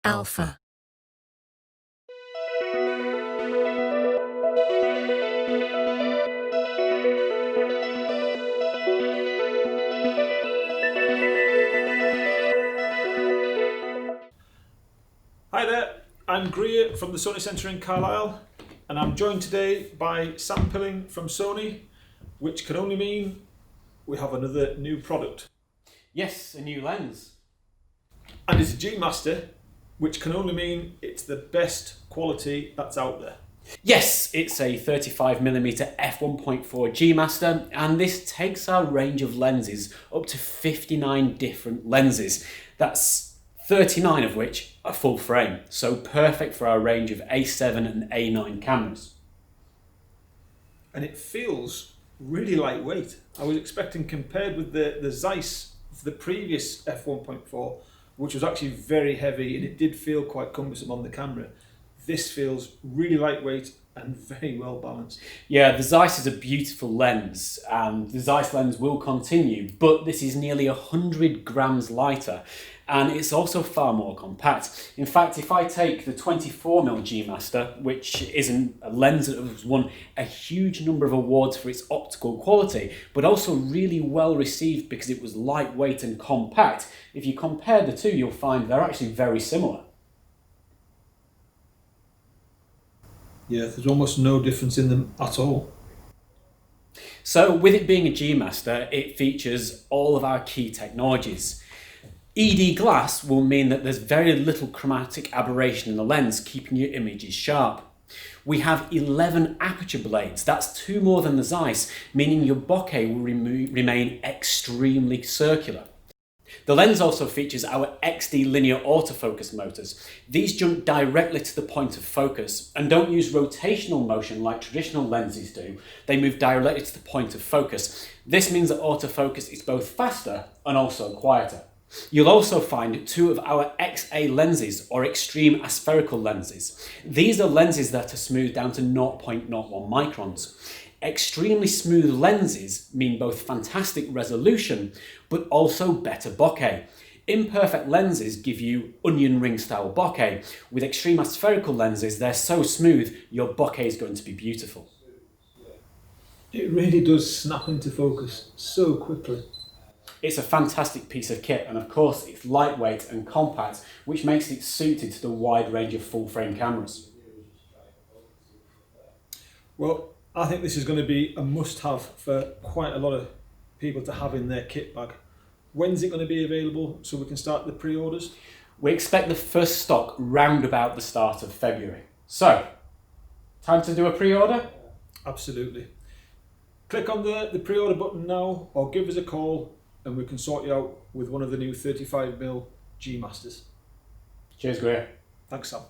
Alpha. Hi there, I'm Greer from the Sony Centre in Carlisle, and I'm joined today by Sam Pilling from Sony, which can only mean we have another new product. Yes, a new lens. And it's a G Master, which can only mean it's the best quality that's out there. Yes, it's a 35mm f1.4 G Master, and this takes our range of lenses up to 59 different lenses. That's 39 of which are full frame, so perfect for our range of A7 and A9 cameras. And it feels really lightweight. I was expecting, compared with the Zeiss of the previous f1.4, which was actually very heavy and it did feel quite cumbersome on the camera, this feels really lightweight and very well balanced. Yeah, the Zeiss is a beautiful lens, and the Zeiss lens will continue, but this is nearly 100 grams lighter, and it's also far more compact. In fact, if I take the 24mm G Master, which is a lens that has won a huge number of awards for its optical quality, but also really well received because it was lightweight and compact, if you compare the two, you'll find they're actually very similar. Yeah, there's almost no difference in them at all. So with it being a G Master, it features all of our key technologies. ED glass will mean that there's very little chromatic aberration in the lens, keeping your images sharp. We have 11 aperture blades, that's 2 more than the Zeiss, meaning your bokeh will remain extremely circular. The lens also features our XD linear autofocus motors. These jump directly to the point of focus and don't use rotational motion like traditional lenses do. They move directly to the point of focus. This means that autofocus is both faster and also quieter. You'll also find 2 of our XA lenses, or extreme aspherical lenses. These are lenses that are smoothed down to 0.01 microns. Extremely smooth lenses mean both fantastic resolution, but also better bokeh. Imperfect lenses give you onion ring style bokeh. With extreme aspherical lenses, they're so smooth, your bokeh is going to be beautiful. It really does snap into focus so quickly. It's a fantastic piece of kit, and of course it's lightweight and compact, which makes it suited to the wide range of full frame cameras. Well, I think this is going to be a must-have for quite a lot of people to have in their kit bag. When's it going to be available so we can start the pre-orders? We expect the first stock round about the start of February. So, time to do a pre-order? Absolutely. Click on the pre-order button now, or give us a call and we can sort you out with one of the new 35mm G Masters. Cheers, Greer. Thanks, Sam.